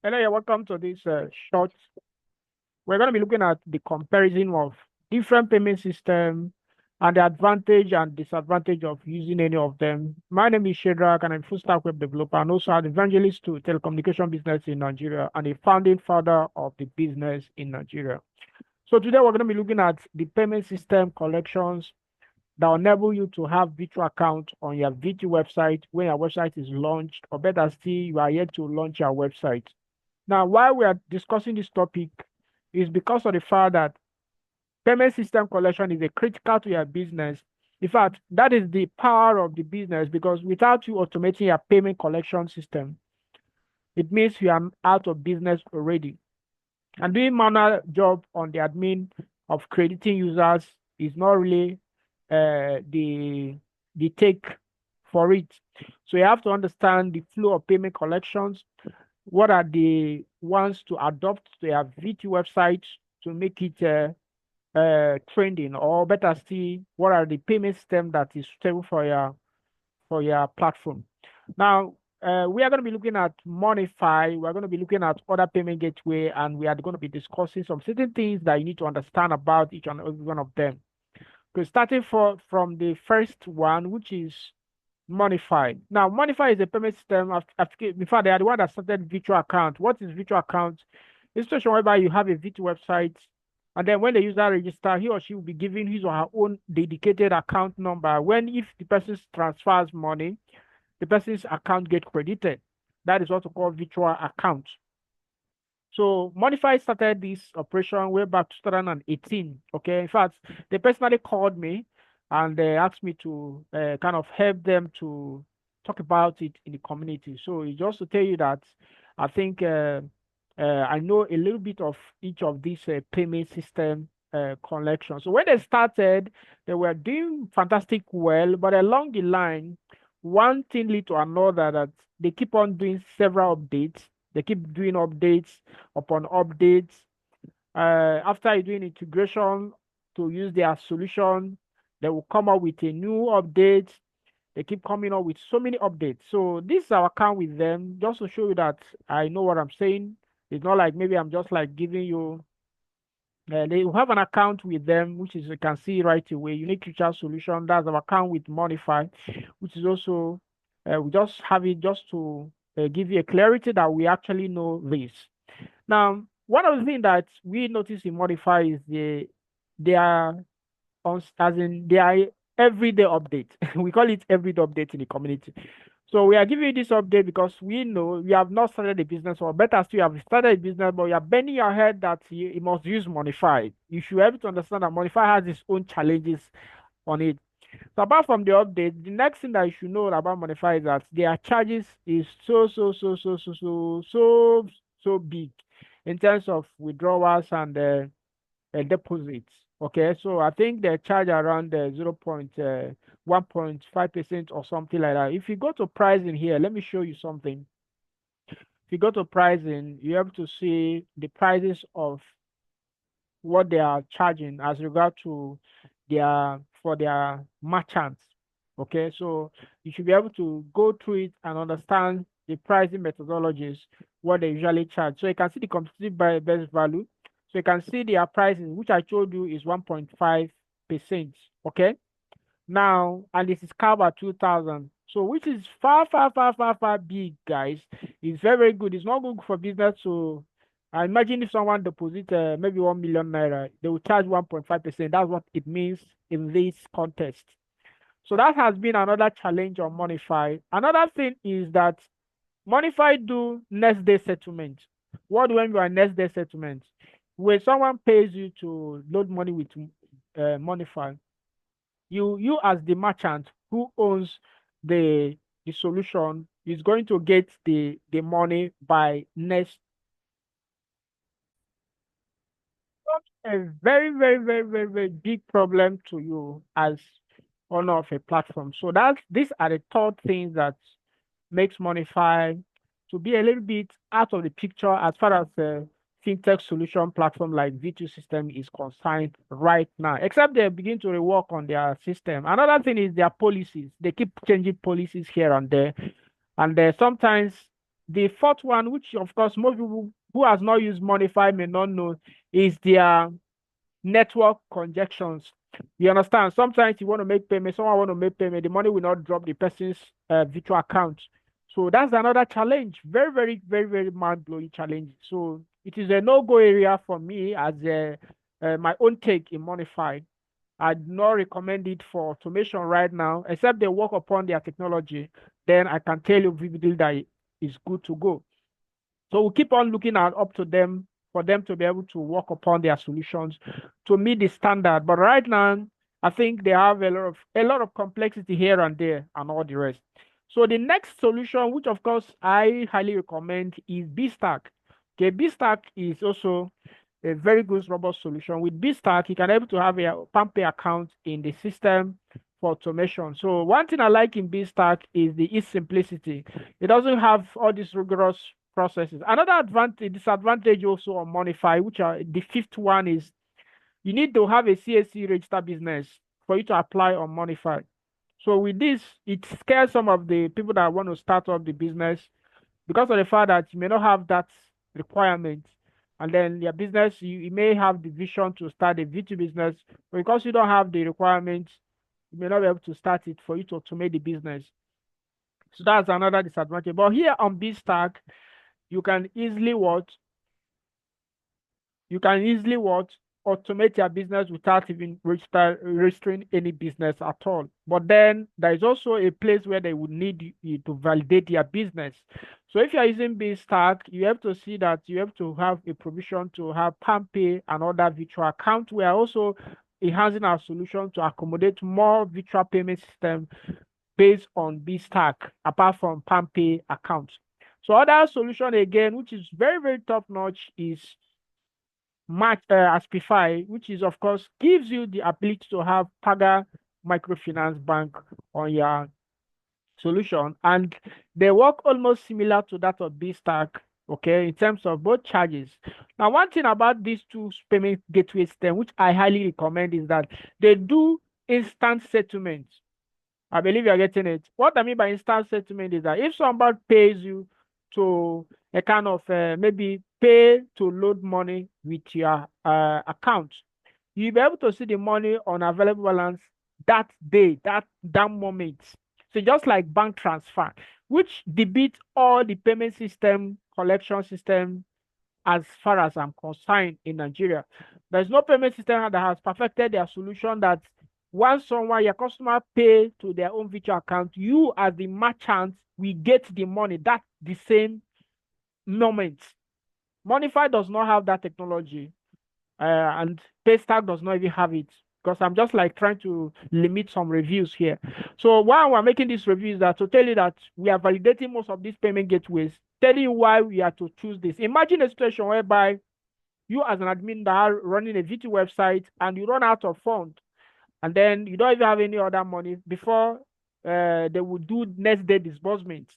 Hello, yeah, welcome to this short. We're going to be looking at the comparison of different payment systems and the advantage and disadvantage of using any of them. My name is Shedrack, and I'm full stack web developer and also an evangelist to telecommunication business in Nigeria and a founding father of the business in Nigeria. So today we're going to be looking at the payment system collections that will enable you to have virtual account on your VTU website when your website is launched, or better still, you are yet to launch your website. Now, why we are discussing this topic is because of the fact that payment system collection is a critical to your business. In fact, that is the power of the business because without you automating your payment collection system, it means you are out of business already. And doing manual job on the admin of crediting users is not really the take for it. So you have to understand the flow of payment collections. What are the ones to adopt to your VT website to make it trending, or better still, what are the payment system that is suitable for your platform? Now, we are going to be looking at Monify. We are going to be looking at other payment gateway, and we are going to be discussing some certain things that you need to understand about each and every one of them. Because starting from the first one, which is Monify. Now, Monify is a payment system. Before they are the one that started virtual account. What is virtual account? It's a situation whereby you have a virtual website, and then when the user register, he or she will be given his or her own dedicated account number. When if the person transfers money, the person's account get credited. That is what we call virtual account. So Monify started this operation way back 2018. Okay, in fact, they personally called me and they asked me to kind of help them to talk about it in the community. So it's just to tell you that I think I know a little bit of each of these payment system collections. So when they started, they were doing fantastic well, but along the line, one thing lead to another that they keep on doing several updates. They keep doing updates upon updates. After you doing integration to use their solution, they will come up with a new update. They keep coming up with so many updates. So this is our account with them, just to show you that I know what I'm saying. It's not like maybe I'm just like giving you. They have an account with them, which is you can see right away. Unique feature solution. That's our account with Modify, which is also we just have it just to give you a clarity that we actually know this. Now, one of the things that we notice in Modify is they are on as in they are everyday update. We call it everyday update in the community. So we are giving you this update because we know you have not started a business, or better still, you have started a business, but you are bending your head that you must use Modify. You should be able to understand that Modify has its own challenges on it. So apart from the update, the next thing that you should know about Modify is that their charges is so big in terms of withdrawals and deposits. Okay, so I think they charge around 0.1.5% or something like that. If you go to pricing here, let me show you something. If you go to pricing, you have to see the prices of what they are charging as regard to their merchants. Okay, so you should be able to go through it and understand the pricing methodologies, what they usually charge. So you can see the competitive best value. So you can see their pricing, which I told you is 1.5%. Okay. Now, and this is covered 2000. So which is far big, guys. It's very good. It's not good for business. So I imagine if someone deposit maybe 1 million naira, they will charge 1.5%. That's what it means in this context. So that has been another challenge on Monify. Another thing is that Monify do next day settlement. What do you mean by next day settlement? When someone pays you to load money with Monify, you as the merchant who owns the solution is going to get the money by next. A very big problem to you as owner of a platform. So that's these are the third things that makes Monify to be a little bit out of the picture as far as the fintech solution platform like V2 system is concerned right now, except they begin to rework on their system. Another thing is their policies. They keep changing policies here and there. And sometimes The fourth one, which of course most people who has not used Monify may not know, is their network congestions. You understand? Sometimes you want to make payment, someone want to make payment, the money will not drop the person's virtual account. So that's another challenge. Very, very, very, very mind blowing challenge. So it is a no go area for me as my own take in Monify. I do not recommend it for automation right now, except they work upon their technology. Then I can tell you vividly that it's good to go. So we'll keep on looking at up to them for them to be able to work upon their solutions to meet the standard. But right now, I think they have a lot of complexity here and there and all the rest. So the next solution, which of course I highly recommend, is BStack. Okay, BStack is also a very good robust solution. With BStack, you can able to have a PalmPay account in the system for automation. So one thing I like in BStack is the its simplicity. It doesn't have all these rigorous processes. Another disadvantage also on Monify, which are the fifth one, is you need to have a CAC registered business for you to apply on Monify. So with this, it scares some of the people that want to start up the business because of the fact that you may not have that requirement. And then your business, you may have the vision to start a VTU business, but because you don't have the requirements, you may not be able to start it for you to automate the business. So that's another disadvantage. But here on BStack, you can easily what? You can easily what? Automate your business without even registering any business at all. But then there is also a place where they would need you to validate your business. So if you are using BStack, you have to see that you have to have a provision to have PalmPay and other virtual accounts. We are also enhancing our solution to accommodate more virtual payment system based on BStack apart from PalmPay accounts. So other solution again, which is very, very top notch, is Aspify, which is of course gives you the ability to have Paga Microfinance Bank on your solution, and they work almost similar to that of BStack. Okay, in terms of both charges. Now, one thing about these two payment gateway system, which I highly recommend, is that they do instant settlement. I believe you're getting it. What I mean by instant settlement is that if somebody pays you to a kind of maybe pay to load money with your account, you'll be able to see the money on available balance that day, that moment. So just like bank transfer, which debit all the payment system, collection system, as far as I'm concerned in Nigeria. There's no payment system that has perfected their solution that once your customer pay to their own virtual account, you as the merchant will get the money that the same moment. Monify does not have that technology, and Paystack does not even have it, because I'm just like trying to limit some reviews here. So why we're making this review is that to tell you that we are validating most of these payment gateways, telling you why we are to choose this. Imagine a situation whereby you as an admin that are running a VT website and you run out of funds, and then you don't even have any other money before they will do next day disbursement.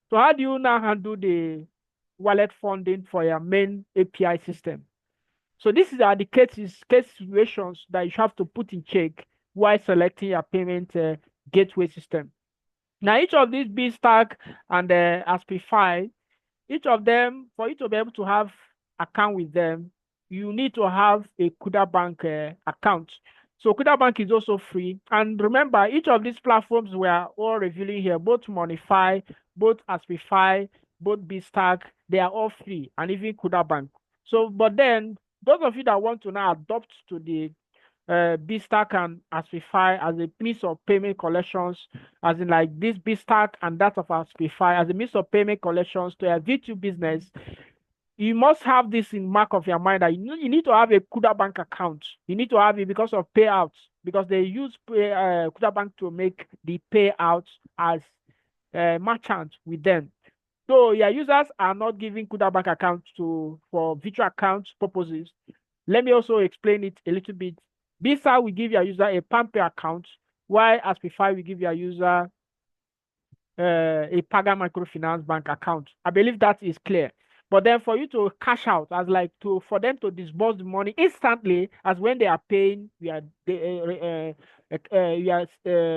So how do you now handle the wallet funding for your main API system? So these are the case situations that you have to put in check while selecting your payment gateway system. Now, each of these BStack and Aspify, each of them, for you to be able to have account with them, you need to have a Kuda Bank account. So Kuda Bank is also free. And remember, each of these platforms we are all revealing here, both Monify, both Aspify, both BStack, they are all free, and even Kuda Bank. So, but then those of you that want to now adopt to the BStack and Aspify as a means of payment collections, as in like this BStack and that of Aspify as a means of payment collections to a V2 business, you must have this in mark of your mind that you need to have a Kuda Bank account. You need to have it because of payouts, because they use Kuda Bank to make the payouts as merchants with them. So your users are not giving Kuda Bank accounts for virtual account purposes. Let me also explain it a little bit. BStack will give your user a PalmPay account, while Aspify will give your user a Paga Microfinance Bank account. I believe that is clear. But then for you to cash out, for them to disburse the money instantly, as when they are paying, you are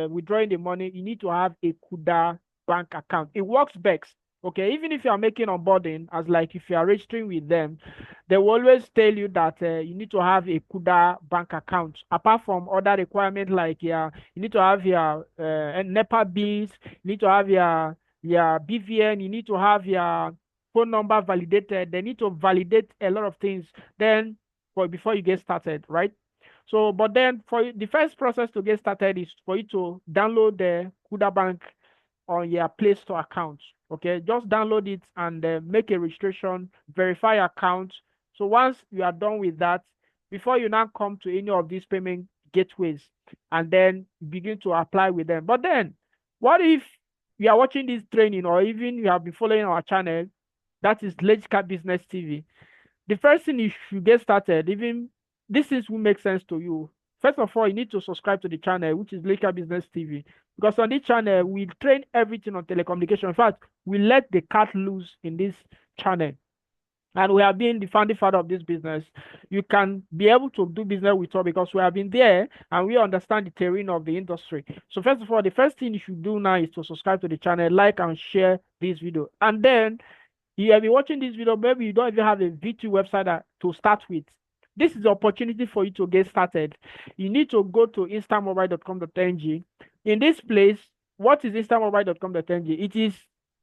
withdrawing the money, you need to have a Kuda Bank account. It works best. Okay, even if you are making onboarding, as like if you are registering with them, they will always tell you that you need to have a CUDA bank account. Apart from other requirements like you need to have your NEPA bills, you need to have your BVN, you need to have your phone number validated. They need to validate a lot of things. Then for before you get started, right? So, but then the first process to get started is for you to download the CUDA bank on your Play Store account. Okay, just download it and make a registration, verify your account. So once you are done with that, before you now come to any of these payment gateways and then begin to apply with them. But then, what if you are watching this training or even you have been following our channel, that is Legica Business TV? The first thing you should get started, even this is will make sense to you. First of all, you need to subscribe to the channel, which is Legica Business TV, because on this channel we train everything on telecommunication. In fact, we let the cat loose in this channel, and we have been the founding father of this business. You can be able to do business with us because we have been there and we understand the terrain of the industry. So first of all, the first thing you should do now is to subscribe to the channel, like and share this video, and then you have been watching this video, maybe you don't even have a VTU website to start with. This is the opportunity for you to get started. You need to go to instantmobile.com.ng. In this place, what is instantmobile.com.ng? It is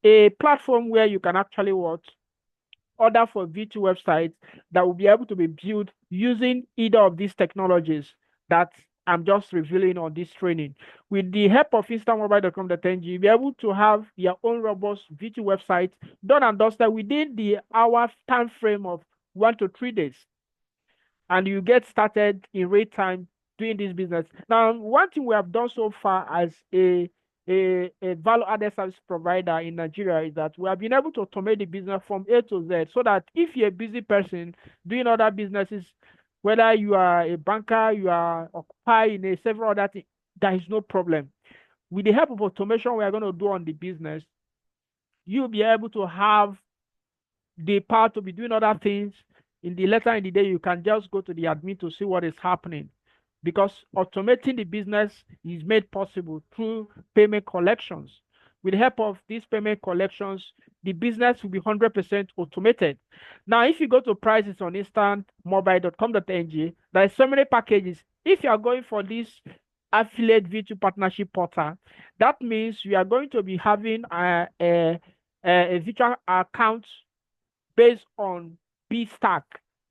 a platform where you can actually order for VTU websites that will be able to be built using either of these technologies that I'm just revealing on this training. With the help of instantmobile.com.ng, you'll be able to have your own robust VTU website done and dusted within the hour time frame of 1 to 3 days. And you get started in real time doing this business. Now, one thing we have done so far as a value-added service provider in Nigeria is that we have been able to automate the business from A to Z, so that if you're a busy person doing other businesses, whether you are a banker, you are occupied in several other things, there is no problem. With the help of automation we are going to do on the business, you'll be able to have the power to be doing other things. Later in the day, you can just go to the admin to see what is happening, because automating the business is made possible through payment collections. With the help of these payment collections, the business will be 100% automated. Now, if you go to prices on instantmobile.com.ng, there are so many packages. If you are going for this affiliate V2 partnership portal, that means you are going to be having a virtual account based on B-Stack,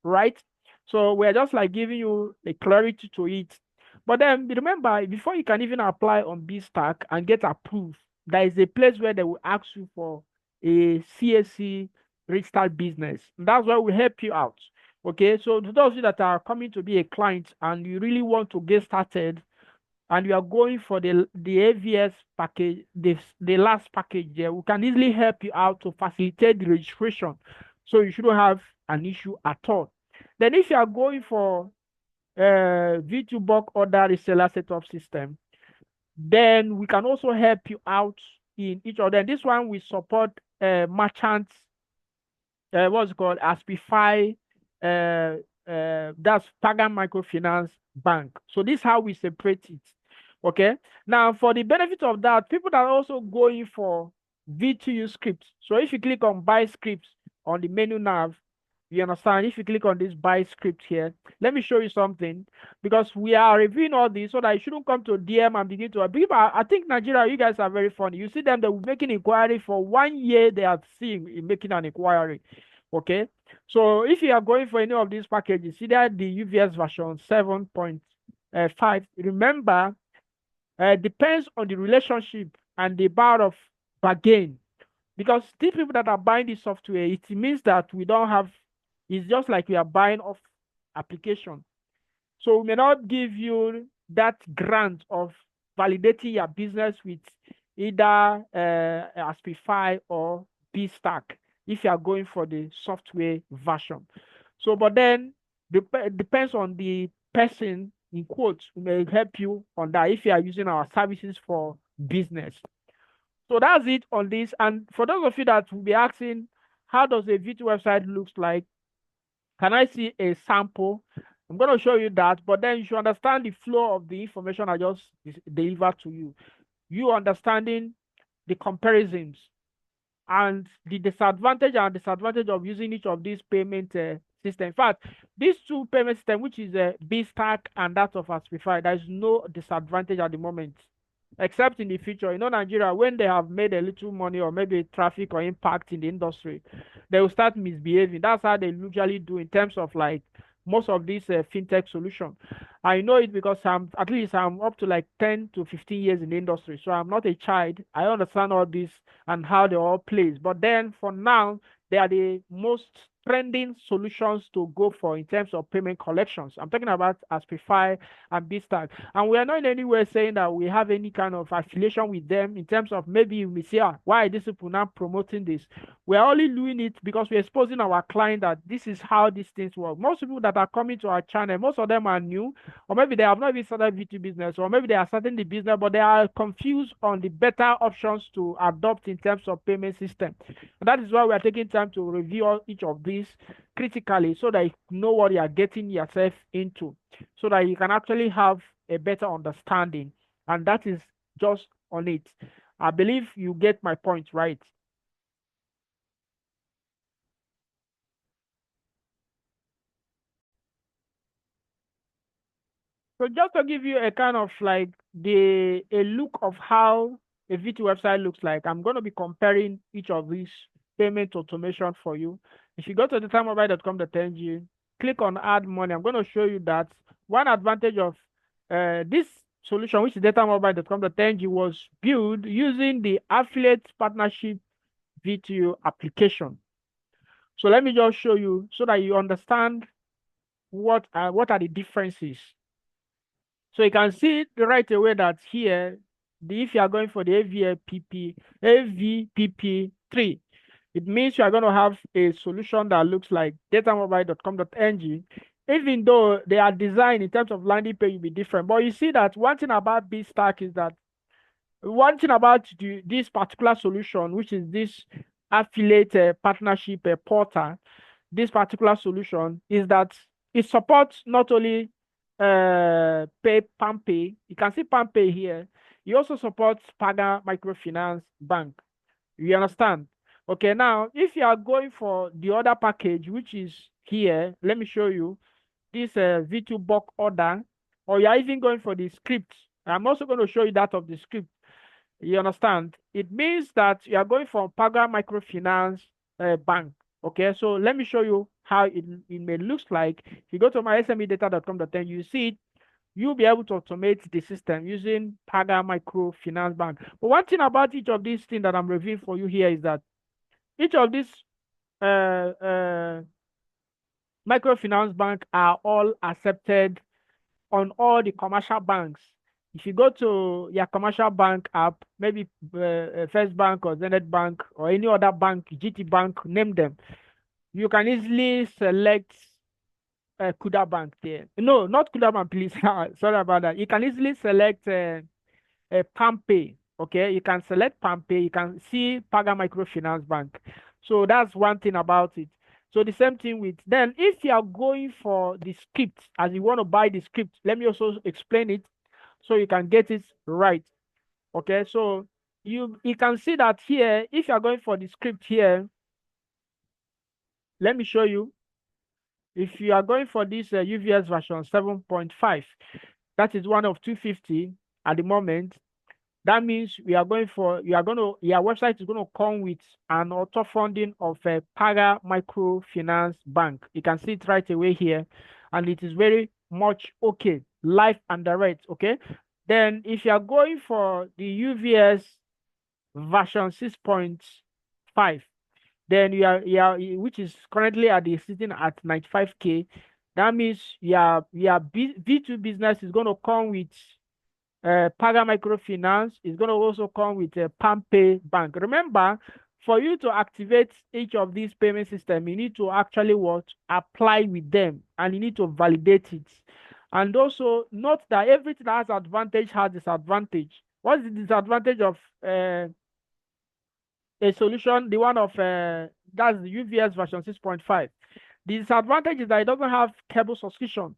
right? So we're just like giving you the clarity to it. But then remember, before you can even apply on B-Stack and get approved, there is a place where they will ask you for a CSC registered business. And that's where we help you out. Okay, so to those of you that are coming to be a client and you really want to get started, and you are going for the AVS package, the last package there, we can easily help you out to facilitate the registration. So you shouldn't have an issue at all. Then if you are going for V2 bulk order reseller setup system, then we can also help you out in each of them. This one we support merchants, what's it called, Aspify, that's Pagan Microfinance Bank. So this is how we separate it. Okay. Now, for the benefit of that, people that are also going for VTU scripts. So if you click on buy scripts on the menu nav, you understand, if you click on this buy script here, let me show you something, because we are reviewing all this so that you shouldn't come to DM and begin to I think Nigeria, you guys are very funny. You see them, they're making inquiry for 1 year, they are seeing in making an inquiry. Okay, so if you are going for any of these packages, either the UVS version 7.5, remember, depends on the relationship and the bar of bargain. Because these people that are buying the software, it means that we don't have, it's just like we are buying off application. So we may not give you that grant of validating your business with either Aspify or B-Stack if you are going for the software version. So, but then depends on the person, in quotes, who may help you on that if you are using our services for business. So that's it on this. And for those of you that will be asking, how does a V2 website looks like? Can I see a sample? I'm going to show you that, but then you should understand the flow of the information I just delivered to you. You understanding the comparisons and the disadvantage and disadvantage of using each of these payment system. In fact, these two payment system, which is BStack and that of Aspify, there is no disadvantage at the moment, except in the future. You know, Nigeria, when they have made a little money or maybe traffic or impact in the industry, they will start misbehaving. That's how they usually do in terms of like most of these fintech solution. I know it because I'm up to like 10 to 15 years in the industry. So I'm not a child. I understand all this and how they all plays. But then for now, they are the most trending solutions to go for in terms of payment collections. I'm talking about Aspify and BStack. And we are not in any way saying that we have any kind of affiliation with them in terms of maybe you may say, why are these people now promoting this? We are only doing it because we're exposing our client that this is how these things work. Most people that are coming to our channel, most of them are new, or maybe they have not even started VT business, or maybe they are starting the business, but they are confused on the better options to adopt in terms of payment system. And that is why we are taking time to review each of these critically so that you know what you are getting yourself into, so that you can actually have a better understanding. And that is just on it. I believe you get my point, right? So just to give you a kind of like the a look of how a VT website looks like, I'm going to be comparing each of these payment automation for you. If you go to the timeMobile.com.ng, click on add money. I'm going to show you that one advantage of this solution, which is datamobile.com.ng, was built using the affiliate partnership VTU application. So let me just show you so that you understand what are the differences. So you can see it right away that here, if you are going for the AVPP3, it means you are going to have a solution that looks like datamobile.com.ng, even though they are designed in terms of landing page will be different. But you see that one thing about BStack is that one thing about this particular solution, which is this affiliate partnership portal, this particular solution is that it supports not only PayPay. You can see PayPay here. It also supports Paga Microfinance Bank. You understand? Okay, now if you are going for the other package, which is here, let me show you this V2 bulk order, or you are even going for the script. I'm also going to show you that of the script. You understand? It means that you are going for Paga Microfinance Bank. Okay, so let me show you how it may looks like. If you go to my smedata.com.ng, you see it, you'll be able to automate the system using Paga Microfinance Bank. But one thing about each of these things that I'm reviewing for you here is that each of these uh, uh, microfinance bank are all accepted on all the commercial banks. If you go to your commercial bank app, maybe First Bank or Zenith Bank or any other bank, GT Bank, name them, you can easily select Kuda Bank there. No, not Kuda Bank, please. Sorry about that. You can easily select PamPay. Okay, you can select PamPay. You can see Paga Microfinance Bank. So that's one thing about it. So the same thing with then if you are going for the script, as you want to buy the script, let me also explain it so you can get it right. Okay, so you can see that here, if you are going for the script here, let me show you. If you are going for this UVS version 7.5, that is one of 250 at the moment. That means your website is going to come with an auto funding of a Paga Microfinance Bank. You can see it right away here, and it is very much okay, live and direct. Okay, then if you are going for the UVS version 6.5, then which is currently sitting at 95K. That means your V2 business is going to come with Paga Microfinance. Is going to also come with a PamPay Bank. Remember, for you to activate each of these payment systems, you need to actually apply with them, and you need to validate it. And also note that everything that has advantage has disadvantage. What's the disadvantage of a solution? The one of that's the UVS version 6.5. The disadvantage is that it doesn't have cable subscription.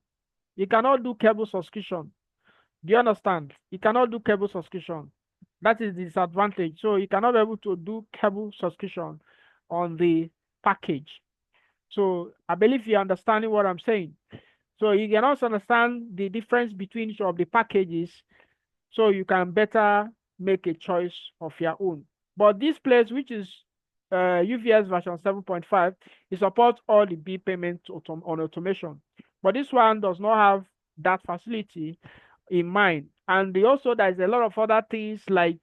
You cannot do cable subscription. Do you understand? You cannot do cable subscription. That is the disadvantage. So you cannot be able to do cable subscription on the package. So I believe you're understanding what I'm saying. So you can also understand the difference between each of the packages, so you can better make a choice of your own. But this place, which is UVS version 7.5, it supports all the bill payment on automation. But this one does not have that facility in mind. And also there's a lot of other things like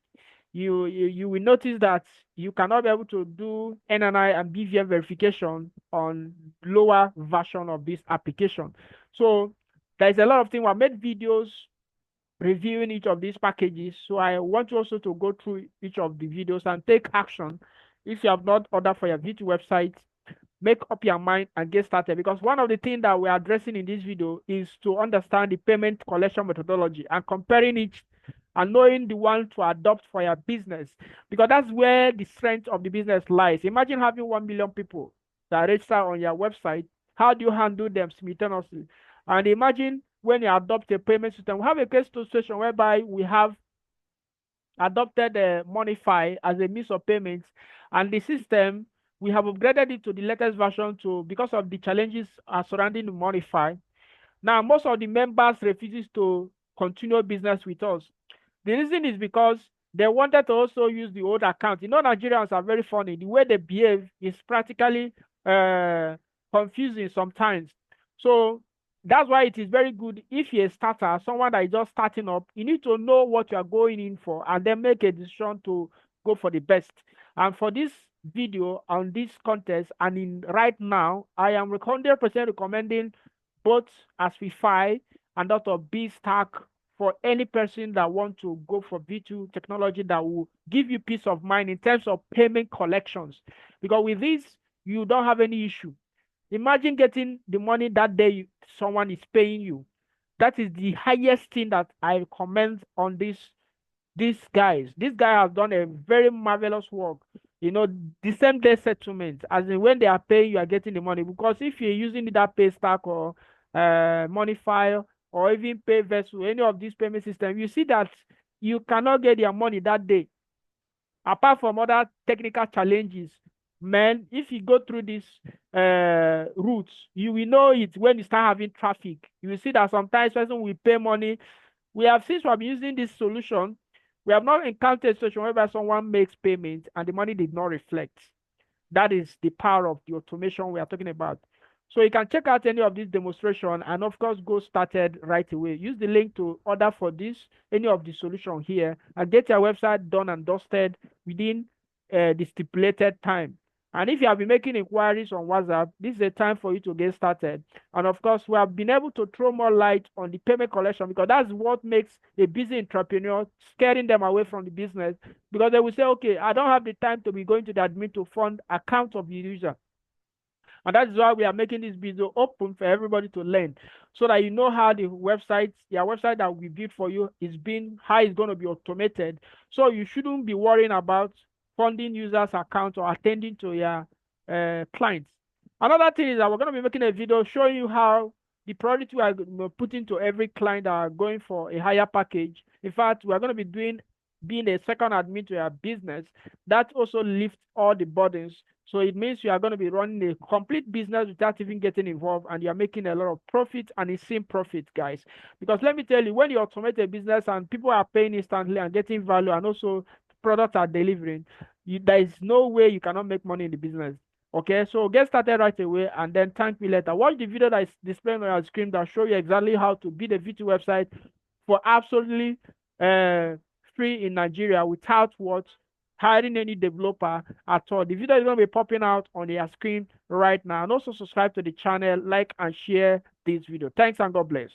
you will notice that you cannot be able to do NNI and BVN verification on lower version of this application. So there's a lot of things. I made videos reviewing each of these packages. So I want you also to go through each of the videos and take action. If you have not ordered for your VTU website, make up your mind and get started, because one of the things that we're addressing in this video is to understand the payment collection methodology and comparing it and knowing the one to adopt for your business, because that's where the strength of the business lies. Imagine having 1 million people that register on your website. How do you handle them simultaneously? And imagine when you adopt a payment system. We have a case situation whereby we have adopted Monify as a means of payment, and the system, we have upgraded it to the latest version to because of the challenges surrounding the Monify. Now most of the members refuses to continue business with us. The reason is because they wanted to also use the old account. You know, Nigerians are very funny. The way they behave is practically confusing sometimes. So that's why it is very good if you're a starter, someone that is just starting up, you need to know what you are going in for and then make a decision to go for the best. And for this video on this contest, and in right now, I am 100% recommending both Aspify and Dr. B Stack for any person that want to go for V2 technology that will give you peace of mind in terms of payment collections. Because with this, you don't have any issue. Imagine getting the money that day someone is paying you. That is the highest thing that I commend on these guys. These guys have done a very marvelous work. You know, the same day settlement, as in when they are paying, you are getting the money. Because if you're using that pay stack or money file or even pay vessel, any of these payment systems, you see that you cannot get your money that day. Apart from other technical challenges, man, if you go through these routes, you will know it when you start having traffic. You will see that sometimes person will pay money. We have, since we have been using this solution, we have not encountered a situation whereby someone makes payment and the money did not reflect. That is the power of the automation we are talking about. So you can check out any of these demonstration and of course go started right away. Use the link to order for this, any of the solution here, and get your website done and dusted within the stipulated time. And if you have been making inquiries on WhatsApp, this is a time for you to get started. And of course, we have been able to throw more light on the payment collection, because that's what makes a busy entrepreneur, scaring them away from the business, because they will say, okay, I don't have the time to be going to the admin to fund account of the user. And that is why we are making this video open for everybody to learn, so that you know how the website, your website that we built for you is being, how it's going to be automated. So you shouldn't be worrying about funding users' accounts or attending to your clients. Another thing is that we're going to be making a video showing you how the priority we are putting to every client that are going for a higher package. In fact, we're going to be being a second admin to your business. That also lifts all the burdens. So it means you are going to be running a complete business without even getting involved, and you're making a lot of profit, and it's same profit, guys. Because let me tell you, when you automate a business and people are paying instantly and getting value, and also products are delivering, there is no way you cannot make money in the business. Okay, so get started right away and then thank me later. Watch the video that is displaying on your screen that show you exactly how to build a V2 website for absolutely free in Nigeria without what hiring any developer at all. The video is going to be popping out on your screen right now. And also subscribe to the channel, like and share this video. Thanks and God bless.